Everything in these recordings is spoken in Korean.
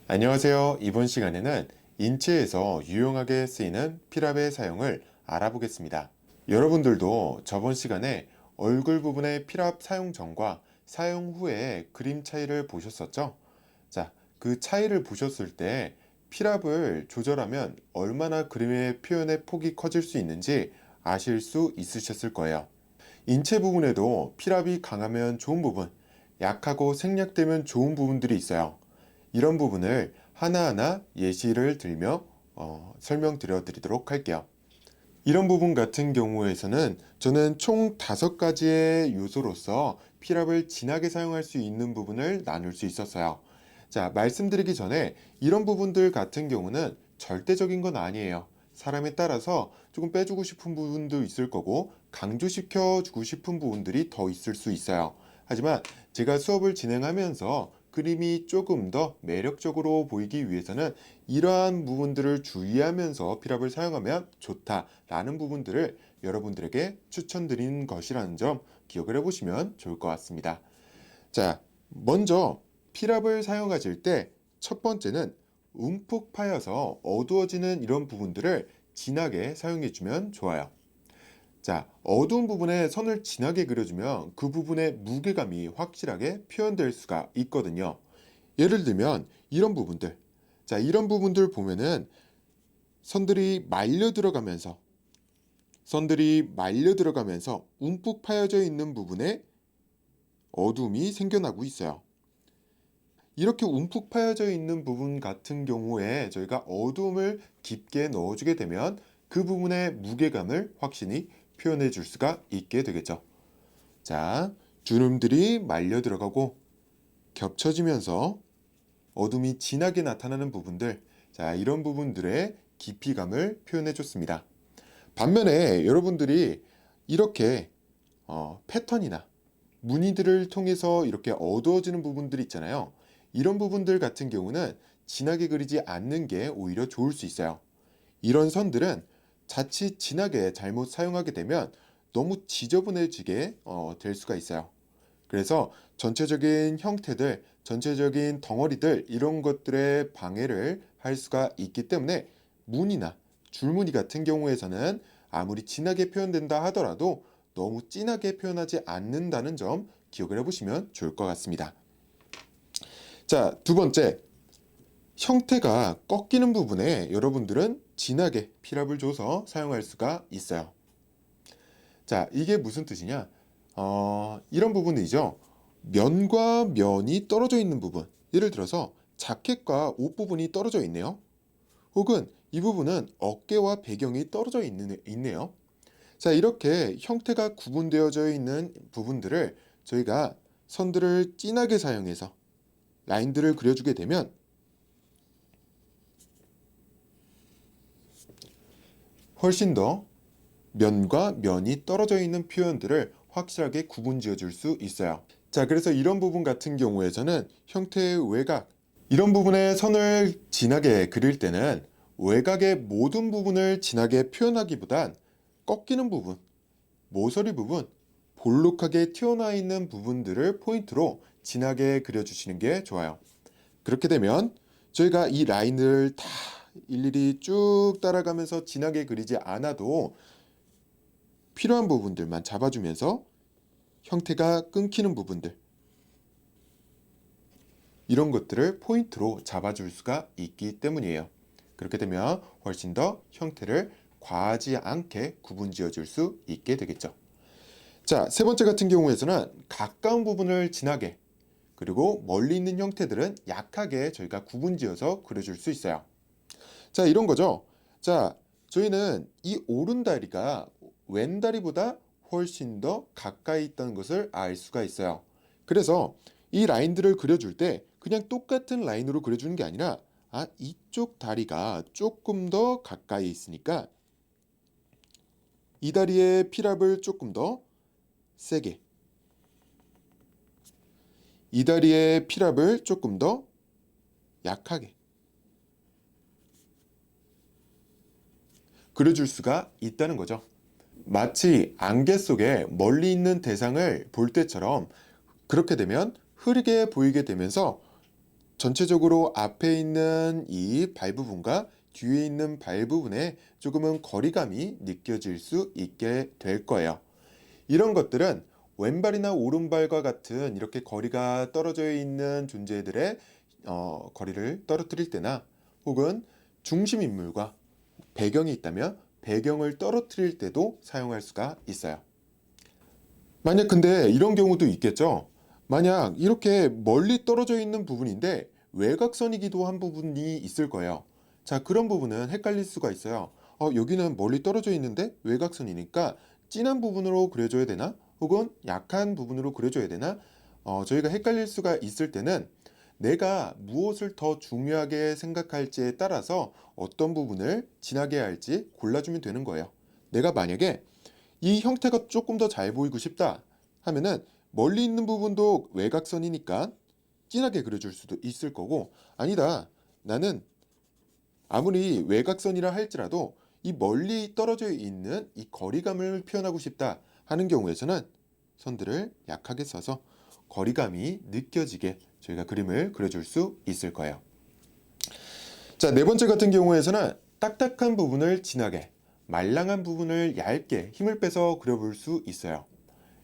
안녕하세요. 이번 시간에는 인체에서 유용하게 쓰이는 피랍의 사용을 알아보겠습니다. 여러분들도 저번 시간에 얼굴 부분의 피랍 사용 전과 사용 후의 그림 차이를 보셨었죠? 자, 그 차이를 보셨을 때 피랍을 조절하면 얼마나 그림의 표현의 폭이 커질 수 있는지 아실 수 있으셨을 거예요. 인체 부분에도 피랍이 강하면 좋은 부분, 약하고 생략되면 좋은 부분들이 있어요. 이런 부분을 하나하나 예시를 들며 설명드려 드리도록 할게요. 이런 부분 같은 경우에서는 저는 총 5가지의 요소로서 피랍을 진하게 사용할 수 있는 부분을 나눌 수 있었어요. 자, 말씀드리기 전에 이런 부분들 같은 경우는 절대적인 건 아니에요. 사람에 따라서 조금 빼주고 싶은 부분도 있을 거고 강조시켜 주고 싶은 부분들이 더 있을 수 있어요. 하지만 제가 수업을 진행하면서 그림이 조금 더 매력적으로 보이기 위해서는 이러한 부분들을 주의하면서 피랍을 사용하면 좋다라는 부분들을 여러분들에게 추천드리는 것이라는 점 기억을 해보시면 좋을 것 같습니다. 자, 먼저 피랍을 사용하실 때 첫 번째는 움푹 파여서 어두워지는 이런 부분들을 진하게 사용해주면 좋아요. 자, 어두운 부분에 선을 진하게 그려주면 그 부분의 무게감이 확실하게 표현될 수가 있거든요. 예를 들면 이런 부분들. 자, 이런 부분들 보면은 선들이 말려 들어가면서 움푹 파여져 있는 부분에 어둠이 생겨나고 있어요. 이렇게 움푹 파여져 있는 부분 같은 경우에 저희가 어둠을 깊게 넣어주게 되면 그 부분의 무게감을 확실히 표현해 줄 수가 있게 되겠죠. 자, 주름들이 말려 들어가고 겹쳐지면서 어둠이 진하게 나타나는 부분들, 자, 이런 부분들의 깊이감을 표현해 줬습니다. 반면에 여러분들이 이렇게 패턴이나 무늬들을 통해서 이렇게 어두워지는 부분들이 있잖아요. 이런 부분들 같은 경우는 진하게 그리지 않는 게 오히려 좋을 수 있어요. 이런 선들은 자칫 진하게 잘못 사용하게 되면 너무 지저분해지게 될 수가 있어요. 그래서 전체적인 형태들, 전체적인 덩어리들 이런 것들의 방해를 할 수가 있기 때문에 무늬나 줄무늬 같은 경우에서는 아무리 진하게 표현된다 하더라도 너무 진하게 표현하지 않는다는 점 기억을 해보시면 좋을 것 같습니다. 자, 두 번째, 형태가 꺾이는 부분에 여러분들은 진하게 피랍을 줘서 사용할 수가 있어요. 자, 이게 무슨 뜻이냐? 이런 부분이죠. 면과 면이 떨어져 있는 부분. 예를 들어서 자켓과 옷 부분이 떨어져 있네요. 혹은 이 부분은 어깨와 배경이 떨어져 있네요. 자, 이렇게 형태가 구분되어져 있는 부분들을 저희가 선들을 진하게 사용해서 라인들을 그려주게 되면 훨씬 더 면과 면이 떨어져 있는 표현들을 확실하게 구분 지어 줄 수 있어요. 자, 그래서 이런 부분 같은 경우에서는 형태의 외곽, 이런 부분에 선을 진하게 그릴 때는 외곽의 모든 부분을 진하게 표현하기보단 꺾이는 부분, 모서리 부분, 볼록하게 튀어나와 있는 부분들을 포인트로 진하게 그려주시는 게 좋아요. 그렇게 되면 저희가 이 라인을 다 일일이 쭉 따라가면서 진하게 그리지 않아도 필요한 부분들만 잡아주면서 형태가 끊기는 부분들, 이런 것들을 포인트로 잡아줄 수가 있기 때문이에요. 그렇게 되면 훨씬 더 형태를 과하지 않게 구분 지어 줄 수 있게 되겠죠. 자, 세 번째 같은 경우에서는 가까운 부분을 진하게, 그리고 멀리 있는 형태들은 약하게 저희가 구분 지어서 그려줄 수 있어요. 자, 이런 거죠. 자, 저희는 이 오른다리가 왼다리보다 훨씬 더 가까이 있다는 것을 알 수가 있어요. 그래서 이 라인들을 그려줄 때 그냥 똑같은 라인으로 그려주는 게 아니라 이쪽 다리가 조금 더 가까이 있으니까 이 다리의 피랍을 조금 더 세게, 이 다리의 피랍을 조금 더 약하게 그려줄 수가 있다는 거죠. 마치 안개 속에 멀리 있는 대상을 볼 때처럼 그렇게 되면 흐리게 보이게 되면서 전체적으로 앞에 있는 이 발 부분과 뒤에 있는 발 부분에 조금은 거리감이 느껴질 수 있게 될 거예요. 이런 것들은 왼발이나 오른발과 같은 이렇게 거리가 떨어져 있는 존재들의 거리를 떨어뜨릴 때나 혹은 중심 인물과 배경이 있다면 배경을 떨어뜨릴 때도 사용할 수가 있어요. 만약 근데 이런 경우도 있겠죠. 만약 이렇게 멀리 떨어져 있는 부분인데 외곽선이기도 한 부분이 있을 거예요. 자, 그런 부분은 헷갈릴 수가 있어요. 여기는 멀리 떨어져 있는데 외곽선이니까 진한 부분으로 그려줘야 되나? 혹은 약한 부분으로 그려줘야 되나? 저희가 헷갈릴 수가 있을 때는 내가 무엇을 더 중요하게 생각할지에 따라서 어떤 부분을 진하게 할지 골라주면 되는 거예요. 내가 만약에 이 형태가 조금 더 잘 보이고 싶다 하면은 멀리 있는 부분도 외곽선이니까 진하게 그려줄 수도 있을 거고, 아니다, 나는 아무리 외곽선이라 할지라도 이 멀리 떨어져 있는 이 거리감을 표현하고 싶다 하는 경우에서는 선들을 약하게 써서 거리감이 느껴지게 저희가 그림을 그려줄 수 있을 거예요. 자, 네 번째 같은 경우에서는 딱딱한 부분을 진하게, 말랑한 부분을 얇게 힘을 빼서 그려볼 수 있어요.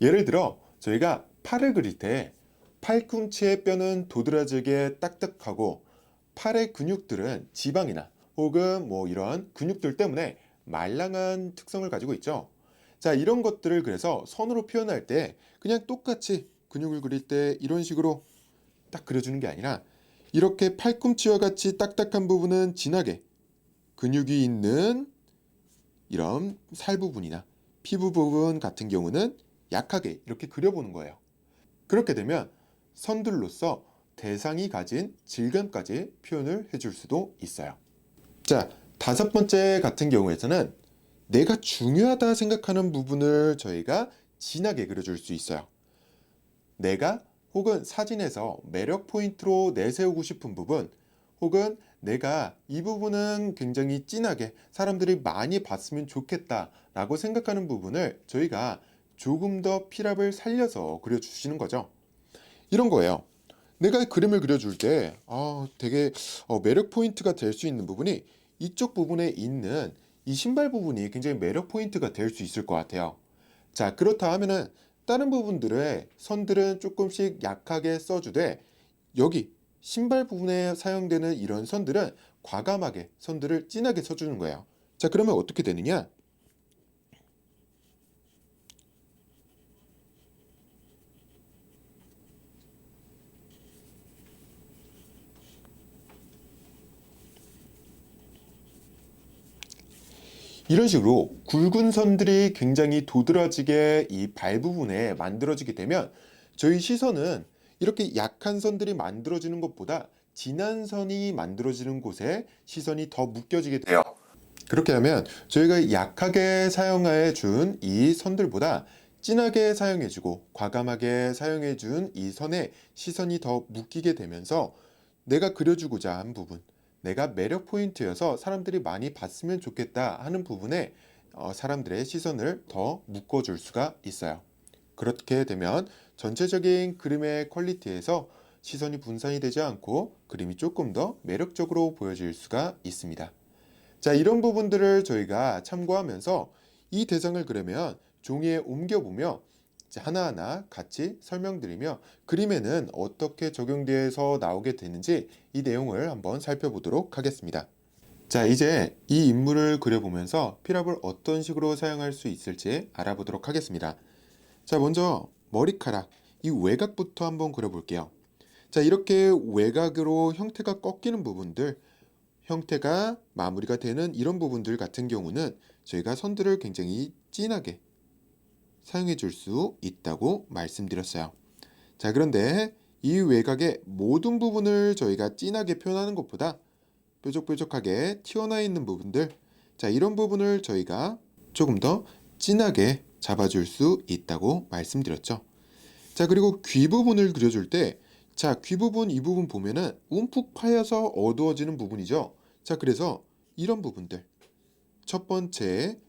예를 들어 저희가 팔을 그릴 때 팔꿈치의 뼈는 도드라지게 딱딱하고 팔의 근육들은 지방이나 혹은 뭐 이런 근육들 때문에 말랑한 특성을 가지고 있죠. 자, 이런 것들을 그래서 선으로 표현할 때 그냥 똑같이 근육을 그릴 때 이런 식으로 딱 그려주는 게 아니라 이렇게 팔꿈치와 같이 딱딱한 부분은 진하게, 근육이 있는 이런 살 부분이나 피부 부분 같은 경우는 약하게 이렇게 그려보는 거예요. 그렇게 되면 선들로서 대상이 가진 질감까지 표현을 해줄 수도 있어요. 자, 다섯 번째 같은 경우에서는 내가 중요하다 생각하는 부분을 저희가 진하게 그려줄 수 있어요. 내가 혹은 사진에서 매력 포인트로 내세우고 싶은 부분, 혹은 내가 이 부분은 굉장히 진하게 사람들이 많이 봤으면 좋겠다 라고 생각하는 부분을 저희가 조금 더 필압을 살려서 그려주시는 거죠. 이런 거예요. 내가 그림을 그려줄 때 되게 매력 포인트가 될 수 있는 부분이 이쪽 부분에 있는 이 신발 부분이 굉장히 매력 포인트가 될 수 있을 것 같아요. 자, 그렇다 하면은 다른 부분들의 선들은 조금씩 약하게 써주되 여기 신발 부분에 사용되는 이런 선들은 과감하게 선들을 진하게 써주는 거예요. 자, 그러면 어떻게 되느냐? 이런 식으로 굵은 선들이 굉장히 도드라지게 이 발 부분에 만들어지게 되면 저희 시선은 이렇게 약한 선들이 만들어지는 것보다 진한 선이 만들어지는 곳에 시선이 더 묶여지게 돼요. 그렇게 하면 저희가 약하게 사용해 준 이 선들보다 진하게 사용해 주고 과감하게 사용해 준 이 선에 시선이 더 묶이게 되면서 내가 그려주고자 한 부분, 내가 매력 포인트여서 사람들이 많이 봤으면 좋겠다 하는 부분에 사람들의 시선을 더 묶어줄 수가 있어요. 그렇게 되면 전체적인 그림의 퀄리티에서 시선이 분산이 되지 않고 그림이 조금 더 매력적으로 보여질 수가 있습니다. 자, 이런 부분들을 저희가 참고하면서 이 대상을 그러면 종이에 옮겨보며 이제 하나하나 같이 설명드리며 그림에는 어떻게 적용돼서 나오게 되는지 이 내용을 한번 살펴보도록 하겠습니다. 자, 이제 이 인물을 그려보면서 필압을 어떤 식으로 사용할 수 있을지 알아보도록 하겠습니다. 자, 먼저 머리카락, 이 외곽부터 한번 그려볼게요. 자, 이렇게 외곽으로 형태가 꺾이는 부분들, 형태가 마무리가 되는 이런 부분들 같은 경우는 저희가 선들을 굉장히 진하게 사용해 줄 수 있다고 말씀드렸어요. 자, 그런데 이 외곽의 모든 부분을 저희가 진하게 표현하는 것보다 뾰족뾰족하게 튀어나와 있는 부분들, 자, 이런 부분을 저희가 조금 더 진하게 잡아줄 수 있다고 말씀드렸죠. 자, 그리고 귀 부분을 그려줄 때, 자, 귀 부분, 이 부분 보면은 움푹 파여서 어두워지는 부분이죠. 자, 그래서 이런 부분들, 첫 번째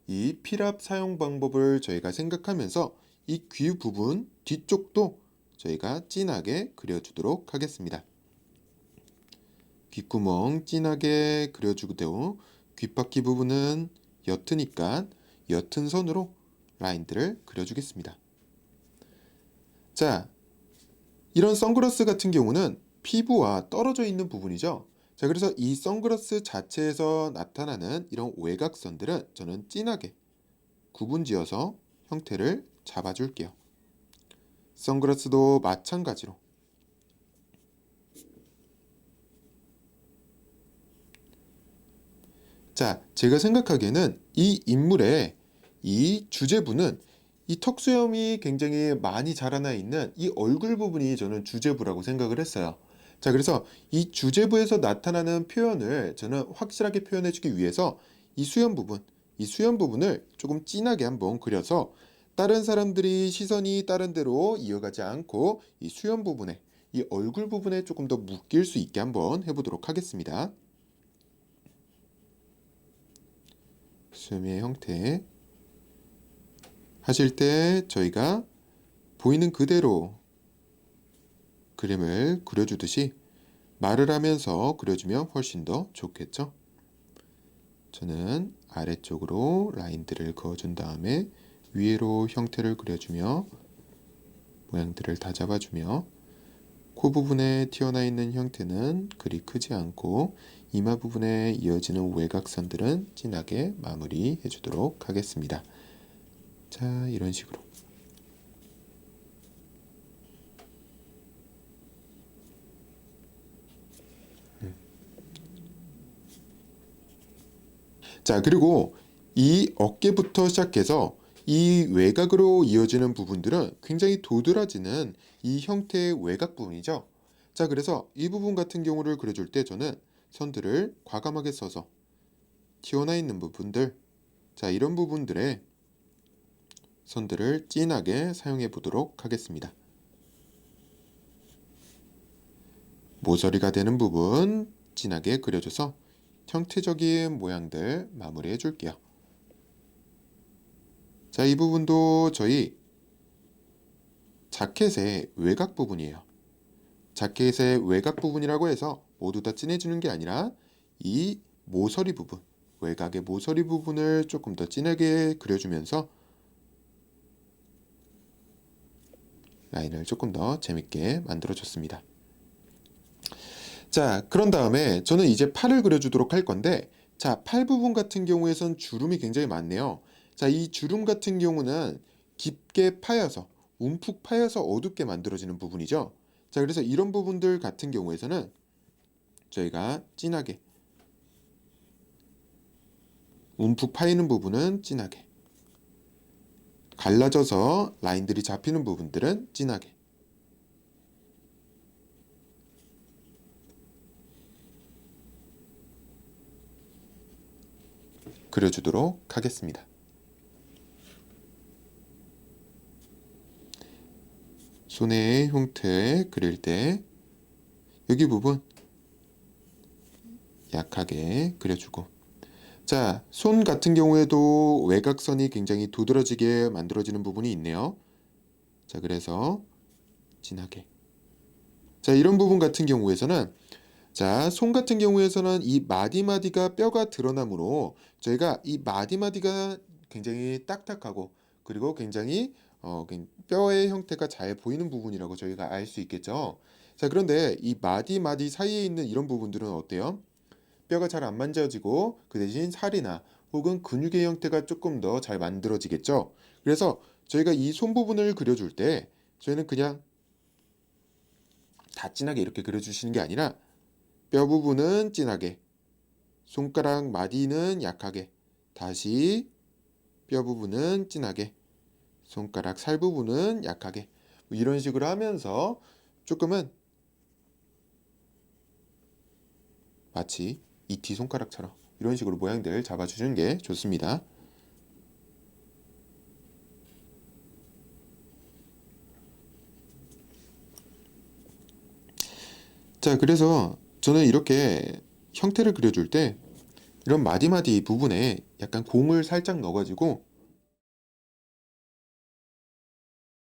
이 필압 사용 방법을 저희가 생각하면서 이 귀 부분 뒤쪽도 저희가 진하게 그려주도록 하겠습니다. 귓구멍 진하게 그려주고 귓바퀴 부분은 옅으니까 옅은 선으로 라인들을 그려주겠습니다. 자, 이런 선글라스 같은 경우는 피부와 떨어져 있는 부분이죠. 자, 그래서 이 선글라스 자체에서 나타나는 이런 외곽선들은 저는 진하게 구분지어서 형태를 잡아줄게요. 선글라스도 마찬가지로 자, 제가 생각하기에는 이 인물의 이 주제부는 이 턱수염이 굉장히 많이 자라나 있는 이 얼굴 부분이 저는 주제부라고 생각을 했어요. 자, 그래서 이 주제부에서 나타나는 표현을 저는 확실하게 표현해주기 위해서 이 수염 부분을 조금 진하게 한번 그려서 다른 사람들이 시선이 다른 데로 이어가지 않고 이 수염 부분에, 이 얼굴 부분에 조금 더 묶일 수 있게 한번 해보도록 하겠습니다. 수염의 형태 하실 때 저희가 보이는 그대로 그림을 그려주듯이 말을 하면서 그려주면 훨씬 더 좋겠죠. 저는 아래쪽으로 라인들을 그어준 다음에 위로 형태를 그려주며 모양들을 다 잡아주며 코 부분에 튀어나 있는 형태는 그리 크지 않고 이마 부분에 이어지는 외곽선들은 진하게 마무리해 주도록 하겠습니다. 자, 이런 식으로 자, 그리고 이 어깨부터 시작해서 이 외곽으로 이어지는 부분들은 굉장히 도드라지는 이 형태의 외곽 부분이죠. 자, 그래서 이 부분 같은 경우를 그려줄 때 저는 선들을 과감하게 써서 튀어나 있는 부분들, 자, 이런 부분들에 선들을 진하게 사용해 보도록 하겠습니다. 모서리가 되는 부분 진하게 그려줘서 형태적인 모양들 마무리해 줄게요. 자, 이 부분도 저희 자켓의 외곽 부분이에요. 자켓의 외곽 부분이라고 해서 모두 다 진해지는 게 아니라 이 모서리 부분, 외곽의 모서리 부분을 조금 더 진하게 그려주면서 라인을 조금 더 재밌게 만들어줬습니다. 자, 그런 다음에 저는 이제 팔을 그려주도록 할 건데, 자, 팔 부분 같은 경우에선 주름이 굉장히 많네요. 자, 이 주름 같은 경우는 깊게 파여서, 움푹 파여서 어둡게 만들어지는 부분이죠. 자, 그래서 이런 부분들 같은 경우에서는 저희가 진하게, 움푹 파이는 부분은 진하게, 갈라져서 라인들이 잡히는 부분들은 진하게, 그려주도록 하겠습니다. 손의 형태 그릴 때 여기 부분 약하게 그려주고, 자, 손 같은 경우에도 외곽선이 굉장히 도드라지게 만들어지는 부분이 있네요. 자, 그래서 진하게, 자, 이런 부분 같은 경우에서는, 자, 손 같은 경우에서는 이 마디마디가 뼈가 드러나므로 저희가 이 마디마디가 굉장히 딱딱하고 그리고 굉장히 뼈의 형태가 잘 보이는 부분이라고 저희가 알 수 있겠죠. 자, 그런데 이 마디마디 사이에 있는 이런 부분들은 어때요? 뼈가 잘 안 만져지고 그 대신 살이나 혹은 근육의 형태가 조금 더 잘 만들어지겠죠. 그래서 저희가 이 손 부분을 그려줄 때 저희는 그냥 다 진하게 이렇게 그려주시는 게 아니라 뼈 부분은 진하게, 손가락 마디는 약하게, 다시 뼈 부분은 진하게, 손가락 살 부분은 약하게, 뭐 이런 식으로 하면서 조금은 마치 이티 손가락처럼 이런 식으로 모양들 잡아주시는 게 좋습니다. 자, 그래서 저는 이렇게 형태를 그려줄 때 이런 마디마디 부분에 약간 공을 살짝 넣어가지고